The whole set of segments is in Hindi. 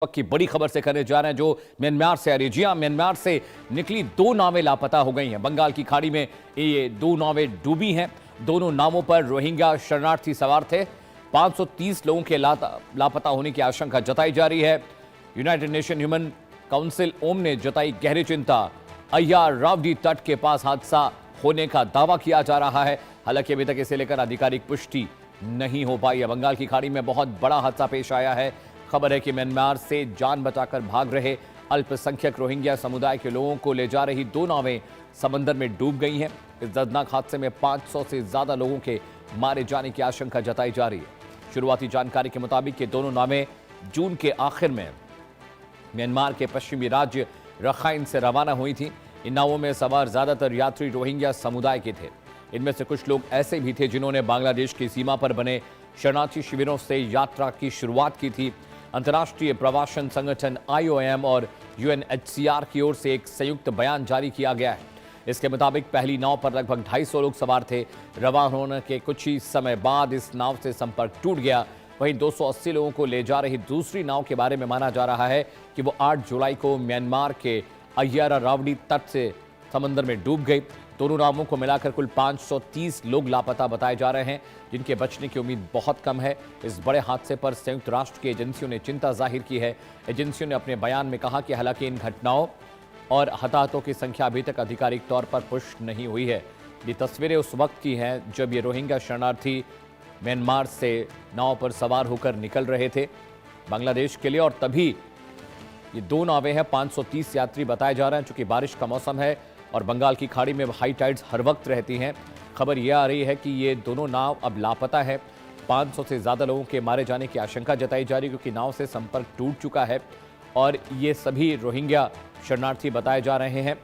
वक्त की बड़ी खबर से करने जा रहे हैं जो म्यांमार से आ रही है। जी हां, म्यांमार से निकली दो नावें लापता हो गई हैं। बंगाल की खाड़ी में ये दो नावें डूबी हैं। दोनों नावों पर रोहिंग्या शरणार्थी सवार थे। 530 लोगों के लापता होने की आशंका जताई जा रही है। यूनाइटेड नेशन ह्यूमन काउंसिल ओम ने जताई गहरी चिंता। अय्यार रावडी तट के पास हादसा होने का दावा किया जा रहा है। हालांकि अभी तक इसे लेकर आधिकारिक पुष्टि नहीं हो पाई है। बंगाल की खाड़ी में बहुत बड़ा हादसा पेश आया है। खबर है कि म्यांमार से जान बचाकर भाग रहे अल्पसंख्यक रोहिंग्या समुदाय के लोगों को ले जा रही दो नावें समंदर में डूब गई हैं। इस दर्दनाक हादसे में 500 से ज्यादा लोगों के मारे जाने की आशंका जताई जा रही है। शुरुआती जानकारी के मुताबिक ये दोनों नावें जून के आखिर में म्यांमार के पश्चिमी राज्य रखाइन से रवाना हुई थी। इन नावों में सवार ज्यादातर यात्री रोहिंग्या समुदाय के थे। इनमें से कुछ लोग ऐसे भी थे जिन्होंने बांग्लादेश की सीमा पर बने शरणार्थी शिविरों से यात्रा की शुरुआत की थी। अंतर्राष्ट्रीय प्रवासन संगठन IOM और UNHCR की ओर से एक संयुक्त बयान जारी किया गया है। इसके मुताबिक पहली नाव पर लगभग 250 लोग सवार थे। रवाना होने के कुछ ही समय बाद इस नाव से संपर्क टूट गया। वहीं 280 लोगों को ले जा रही दूसरी नाव के बारे में माना जा रहा है कि वो 8 जुलाई को म्यांमार के अय्यार रावडी तट से समंदर में डूब गई। दोनों नावों को मिलाकर कुल 530 लोग लापता बताए जा रहे हैं, जिनके बचने की उम्मीद बहुत कम है। इस बड़े हादसे पर संयुक्त राष्ट्र की एजेंसियों ने चिंता जाहिर की है। एजेंसियों ने अपने बयान में कहा कि हालांकि इन घटनाओं और हताहतों की संख्या अभी तक आधिकारिक तौर पर पुष्ट नहीं हुई है। ये तस्वीरें उस वक्त की हैं जब ये रोहिंग्या शरणार्थी म्यांमार से नाव पर सवार होकर निकल रहे थे बांग्लादेश के लिए। और तभी ये दो नावें हैं। 530 यात्री बताए जा रहे हैं। चूंकि बारिश का मौसम है और बंगाल की खाड़ी में हाई टाइड्स हर वक्त रहती हैं, खबर यह आ रही है कि ये दोनों नाव अब लापता है। 500 से ज़्यादा लोगों के मारे जाने की आशंका जताई जा रही है, क्योंकि नाव से संपर्क टूट चुका है और ये सभी रोहिंग्या शरणार्थी बताए जा रहे हैं।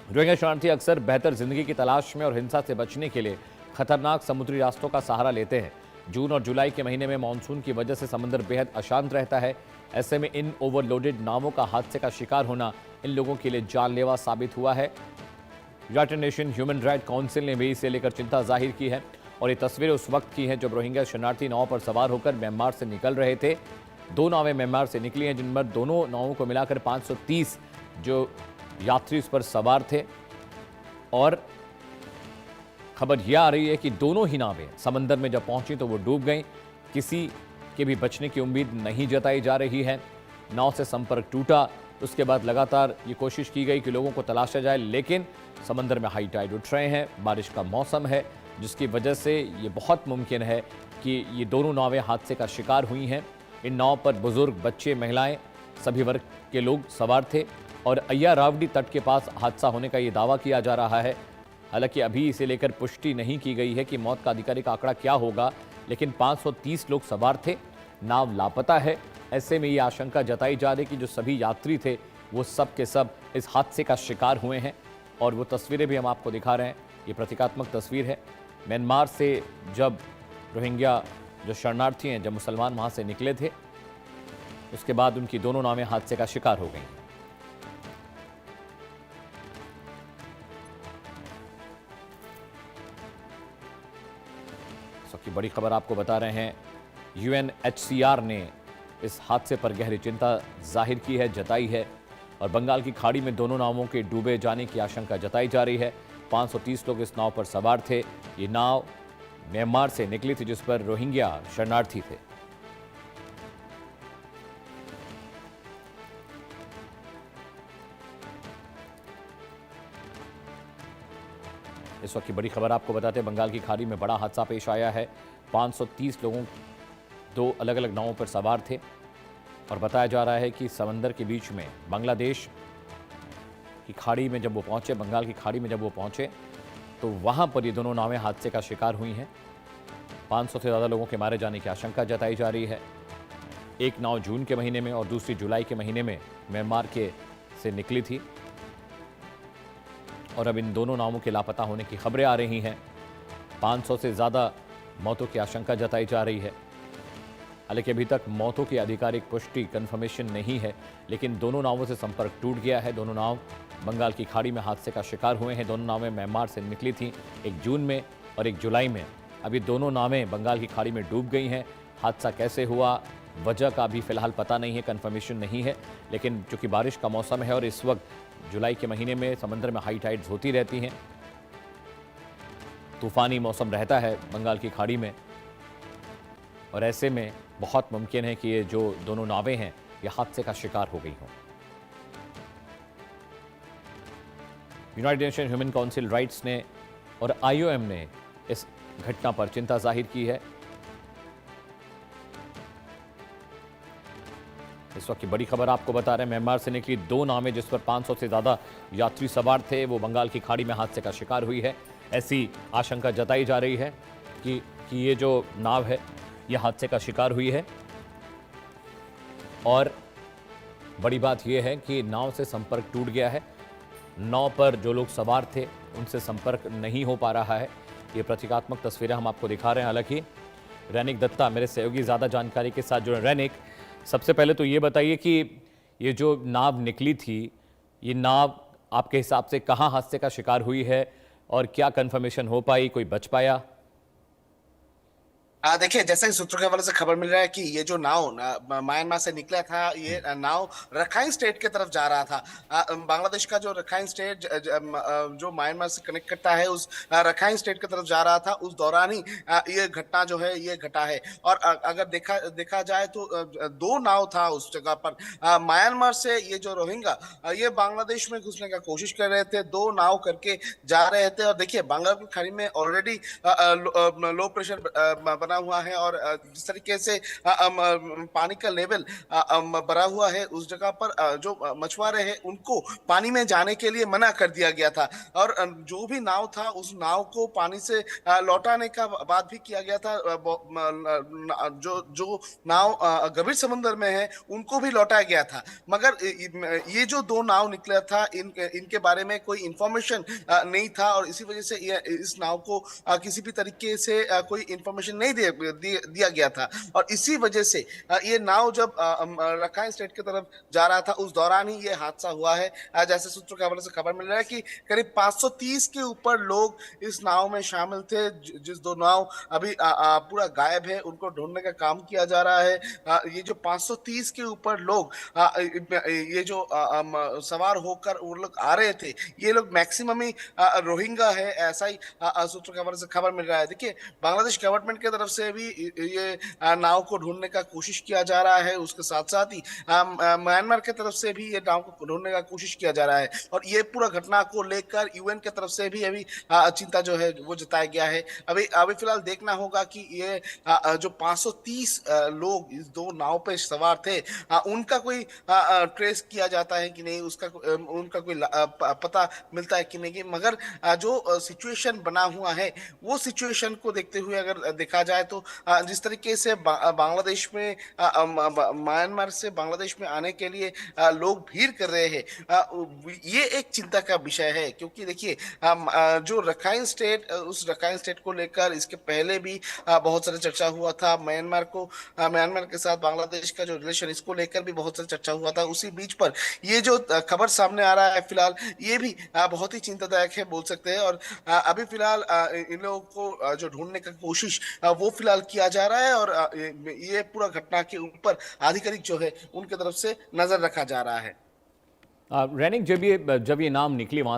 रोहिंग्या शरणार्थी अक्सर बेहतर जिंदगी की तलाश में और हिंसा से बचने के लिए खतरनाक समुद्री रास्तों का सहारा लेते हैं। जून और जुलाई के महीने में मानसून की वजह से समंदर बेहद अशांत रहता है। ऐसे में इन ओवरलोडेड नावों का हादसे का शिकार होना इन लोगों के लिए जानलेवा साबित हुआ है। United nation human right council ने भी इसे लेकर चिंता जाहिर की है। और ये तस्वीरें उस वक्त की हैं जब रोहिंग्या शरणार्थी नाव पर सवार होकर म्यांमार से निकल रहे थे। दो नावें म्यांमार से निकली हैं, जिन पर दोनों नावों को मिलाकर 530 जो यात्री उस पर सवार थे। और खबर यह आ रही है कि दोनों ही नावें समंदर में जब पहुंची तो वो डूब गईं। किसी के भी बचने की उम्मीद नहीं जताई जा रही है। नाव से संपर्क टूटा, उसके बाद लगातार ये कोशिश की गई कि लोगों को तलाशा जाए, लेकिन समंदर में हाई टाइड उठ रहे हैं, बारिश का मौसम है, जिसकी वजह से ये बहुत मुमकिन है कि ये दोनों नावें हादसे का शिकार हुई हैं। इन नाव पर बुजुर्ग, बच्चे, महिलाएं, सभी वर्ग के लोग सवार थे और अय्यार रावडी तट के पास हादसा होने का ये दावा किया जा रहा है। हालांकि अभी इसे लेकर पुष्टि नहीं की गई है कि मौत का आधिकारिक आंकड़ा क्या होगा, लेकिन 530 लोग सवार थे, नाव लापता है। ऐसे में ये आशंका जताई जा रही कि जो सभी यात्री थे वो सब के सब इस हादसे का शिकार हुए हैं। और वो तस्वीरें भी हम आपको दिखा रहे हैं। ये प्रतीकात्मक तस्वीर है। म्यांमार से जब रोहिंग्या जो शरणार्थी हैं, जब मुसलमान वहाँ से निकले थे, उसके बाद उनकी दोनों नावें हादसे का शिकार हो गई। सबकी बड़ी खबर आपको बता रहे हैं। UNHCR ने इस हादसे पर गहरी चिंता जाहिर की है, जताई है। और बंगाल की खाड़ी में दोनों नावों के डूबे जाने की आशंका जताई जा रही है। 530 लोग इस नाव पर सवार थे। ये नाव म्यांमार से निकली थी, जिस पर रोहिंग्या शरणार्थी थे। इस वक्त की बड़ी खबर आपको बताते हैं, बंगाल की खाड़ी में बड़ा हादसा पेश आया है। 530 लोगों दो अलग अलग नावों पर सवार थे और बताया जा रहा है कि समंदर के बीच में बांग्लादेश की खाड़ी में जब वो पहुंचे, बंगाल की खाड़ी में जब वो पहुंचे तो वहां पर ये दोनों नावें हादसे का शिकार हुई हैं। 500 से ज़्यादा लोगों के मारे जाने की आशंका जताई जा रही है। एक नाव जून के महीने में और दूसरी जुलाई के महीने में म्यांमार के से निकली थी और अब इन दोनों नावों के लापता होने की खबरें आ रही हैं। 500 से ज़्यादा मौतों की आशंका जताई जा रही है। हालांकि अभी तक मौतों की आधिकारिक पुष्टि कन्फर्मेशन नहीं है, लेकिन दोनों नावों से संपर्क टूट गया है। दोनों नाव बंगाल की खाड़ी में हादसे का शिकार हुए हैं। दोनों नावें म्यांमार से निकली थी, एक जून में और एक जुलाई में। अभी दोनों नावें बंगाल की खाड़ी में डूब गई हैं। हादसा कैसे हुआ, वजह का अभी फिलहाल पता नहीं है, कंफर्मेशन नहीं है। लेकिन चूंकि बारिश का मौसम है और इस वक्त जुलाई के महीने में समंदर में हाई टाइड्स होती रहती हैं, तूफानी मौसम रहता है बंगाल की खाड़ी में, और ऐसे में बहुत मुमकिन है कि ये जो दोनों नावें हैं ये हादसे का शिकार हो गई हों। United nation human council rights ने और आईओएम ने इस घटना पर चिंता जाहिर की है। इस वक्त की बड़ी खबर आपको बता रहे हैं, म्यांमार से निकली 2 नावें जिस पर 500 से ज्यादा यात्री सवार थे, वो बंगाल की खाड़ी में हादसे का शिकार हुई है। ऐसी आशंका जताई जा रही है कि ये जो नाव है ये हादसे का शिकार हुई है। और बड़ी बात यह है कि नाव से संपर्क टूट गया है। नाव पर जो लोग सवार थे उनसे संपर्क नहीं हो पा रहा है। ये प्रतीकात्मक तस्वीरें हम आपको दिखा रहे हैं। हालांकि रैनिक दत्ता मेरे सहयोगी ज्यादा जानकारी के साथ जुड़े। रैनिक, सबसे पहले तो ये बताइए कि ये जो नाव निकली थी, ये नाव आपके हिसाब से कहां हादसे का शिकार हुई है और क्या कंफर्मेशन हो पाई, कोई बच पाया? देखिए, जैसा कि सूत्रों के हवाले से खबर मिल रहा है कि ये जो नाव म्यांमार से निकला था, ये नाव रखाइन स्टेट की तरफ जा रहा था। बांग्लादेश का जो रखाइन स्टेट जो म्यांमार से कनेक्ट करता है, उस रखाइन स्टेट की तरफ जा रहा था। उस दौरान ही ये घटना जो है ये घटा है। और अगर देखा जाए तो 2 नाव था उस जगह पर। म्यांमार से ये जो रोहिंग्या ये बांग्लादेश में घुसने का कोशिश कर रहे थे, 2 नाव करके जा रहे थे। और देखिए, बंगाल की खाड़ी में ऑलरेडी लो प्रेशर बना हुआ है, और जिस तरीके से पानी का लेवल बढ़ा हुआ है, उस जगह पर जो मछुआरे हैं उनको पानी में जाने के लिए मना कर दिया गया था। और जो भी नाव था, उस नाव को पानी से लौटाने का बात भी किया गया था। जो नाव गंभीर समुद्र में है उनको भी लौटाया गया था। मगर ये जो 2 नाव निकला था, इनके बारे में कोई इंफॉर्मेशन नहीं था, और इसी वजह से इस नाव को किसी भी तरीके से कोई इंफॉर्मेशन नहीं दिया गया था। और इसी वजह से ये नाव जब रखाइन स्टेट की तरफ जा रहा था, उस दौरान ही ये हादसा हुआ है। जैसे सूत्रों के हवाले से खबर मिल रहा है कि करीब 530 के ऊपर लोग इस नाव में शामिल थे। जिस 2 नाव अभी पूरा गायब है, उनको ढूंढने का काम किया जा रहा है। ये जो 530 के ऊपर लोग ये जो सवार होकर वो लोग आ रहे थे, ये लोग मैक्सिमम ही रोहिंग्या है, ऐसा ही सूत्रों के हवाले से खबर मिल रहा है। देखिए, बांग्लादेश गवर्नमेंट की तरफ से भी ये नाव को ढूंढने का कोशिश किया जा रहा है। उसके साथ साथ ही म्यांमार की तरफ से भी ये नाव को ढूंढने का कोशिश किया जा रहा है। और ये पूरा घटना को लेकर यूएन की तरफ से भी अभी चिंता जो है वो जताया गया है। अभी अभी फिलहाल देखना होगा कि ये जो 530 लोग इस 2 नाव पे सवार थे, उनका कोई ट्रेस किया जाता है कि नहीं, उसका उनका कोई पता मिलता है कि नहीं। मगर जो सिचुएशन बना हुआ है, वो सिचुएशन को देखते हुए अगर देखा जाए तो जिस तरीके से बांग्लादेश में म्यांमार से बांग्लादेश में आने के लिए लोग भीड़ कर रहे हैं, ये एक चिंता का विषय है। क्योंकि देखिए, जो रखाइन स्टेट, उस रखाइन स्टेट को लेकर इसके पहले भी बहुत सारा चर्चा हुआ था। म्यांमार के साथ बांग्लादेश का जो रिलेशन, इसको लेकर भी बहुत सारा चर्चा हुआ था। उसी बीच पर ये जो खबर सामने आ रहा है फिलहाल, ये भी बहुत ही चिंतादायक है बोल सकते हैं। और अभी फिलहाल इन लोगों को जो ढूंढने का कोशिश वो फिलहाल किया जा रहा है, और ये पूरा घटना के ऊपर आधिकारिक जो है उनके तरफ से नजर रखा जा रहा है। रैनिक, जब ये नाम निकली वहां